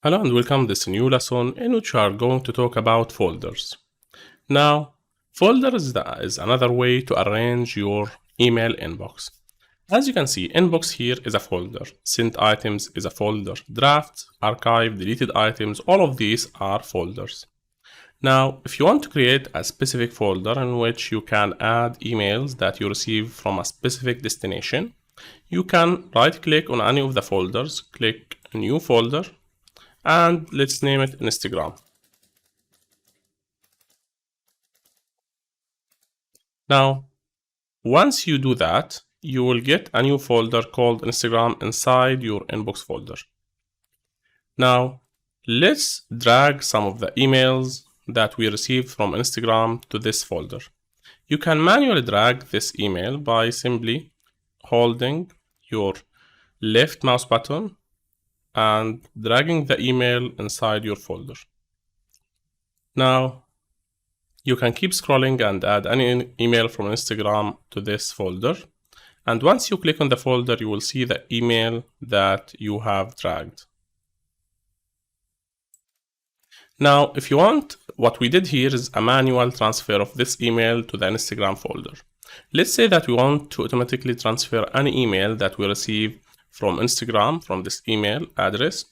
Hello and welcome to this new lesson in which we are going to talk about folders. Now, folders is another way to arrange your email inbox. As you can see, inbox here is a folder, sent items is a folder, drafts, archive, deleted items, all of these are folders. Now, if you want to create a specific folder in which you can add emails that you receive from a specific destination, you can right click on any of the folders, click new folder, and let's name it Instagram. Now, once you do that, you will get a new folder called Instagram inside your inbox folder. Now, let's drag some of the emails that we received from Instagram to this folder. You can manually drag this email by simply holding your left mouse button and dragging the email inside your folder. Now, you can keep scrolling and add any email from Instagram to this folder. And once you click on the folder, you will see the email that you have dragged. Now, if you want, what we did here is a manual transfer of this email to the Instagram folder. Let's say that we want to automatically transfer any email that we receive from Instagram, from this email address,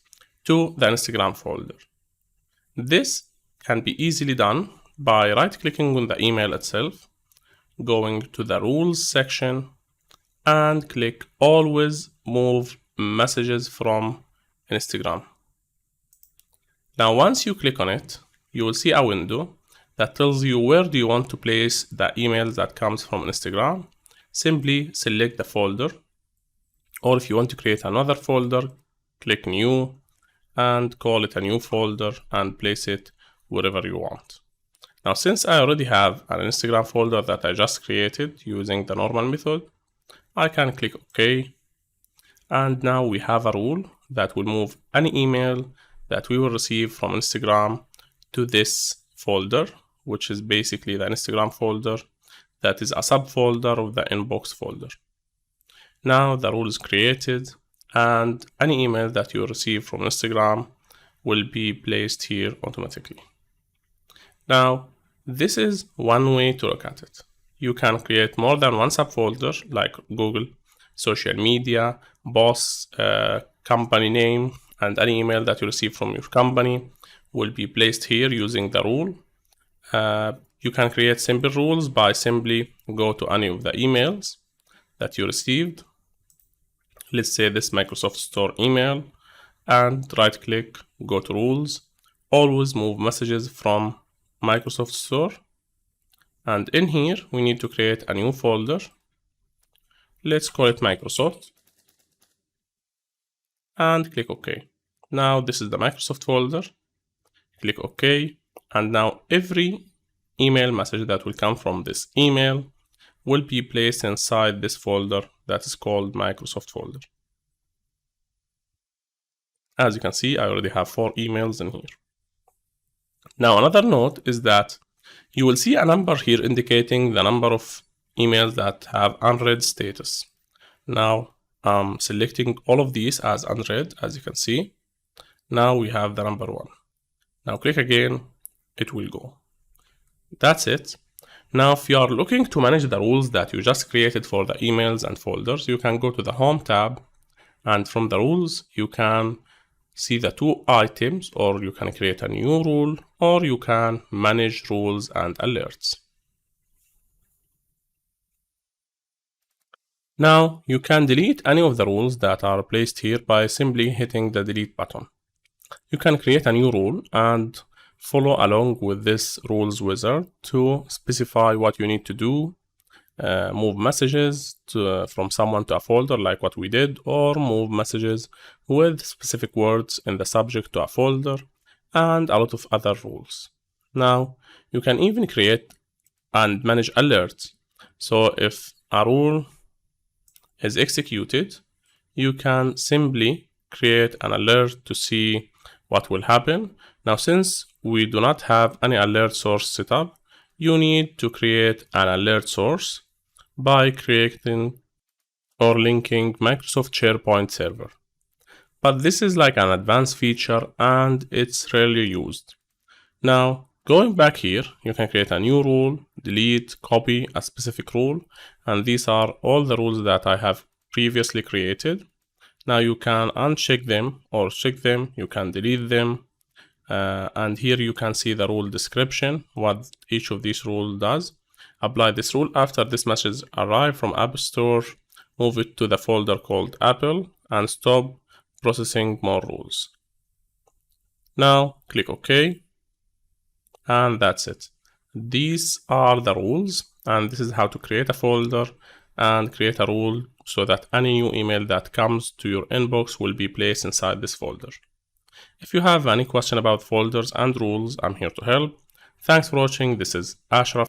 to the Instagram folder. This can be easily done by right-clicking on the email itself, going to the Rules section, and click Always Move Messages from Instagram. Now, once you click on it, you will see a window that tells you where do you want to place the emails that comes from Instagram. Simply select the folder, or if you want to create another folder, click New and call it a new folder and place it wherever you want. Now, since I already have an Instagram folder that I just created using the normal method, I can click OK. And now we have a rule that will move any email that we will receive from Instagram to this folder, which is basically the Instagram folder that is a subfolder of the inbox folder. Now the rule is created and any email that you receive from Instagram will be placed here automatically. Now, this is one way to look at it. You can create more than one subfolder like Google, social media, boss, company name, and any email that you receive from your company will be placed here using the rule. You can create simple rules by simply go to any of the emails that you received. Let's say this Microsoft Store email, and right click, go to Rules, always move messages from Microsoft Store. And in here, we need to create a new folder. Let's call it Microsoft. And click OK. Now this is the Microsoft folder. Click OK. And now every email message that will come from this email will be placed inside this folder that is called Microsoft folder. As you can see, I already have 4 emails in here. Now, another note is that you will see a number here indicating the number of emails that have unread status. Now, I'm selecting all of these as unread, as you can see. Now we have the number 1. Now click again, it will go. That's it. Now, if you are looking to manage the rules that you just created for the emails and folders, you can go to the Home tab, and from the rules, you can see the 2 items, or you can create a new rule, or you can manage rules and alerts. Now, you can delete any of the rules that are placed here by simply hitting the delete button. You can create a new rule and follow along with this rules wizard to specify what you need to do, move messages from someone to a folder like what we did, or move messages with specific words in the subject to a folder, and a lot of other rules. Now, you can even create and manage alerts. So if a rule is executed, you can simply create an alert to see what will happen. Now, since we do not have any alert source set up, you need to create an alert source by creating or linking Microsoft SharePoint server. but this is like an advanced feature and it's rarely used. Now, going back here, you can create a new rule, delete, copy a specific rule, and these are all the rules that I have previously created. Now you can uncheck them or check them, you can delete them, and here you can see the rule description, what each of these rules does. Apply this rule after this message arrives from App Store, move it to the folder called Apple, and stop processing more rules. Now click OK, and that's it. These are the rules, and this is how to create a folder and create a rule so that any new email that comes to your inbox will be placed inside this folder. If you have any question about folders and rules, I'm here to help. Thanks for watching. This is Ashraf.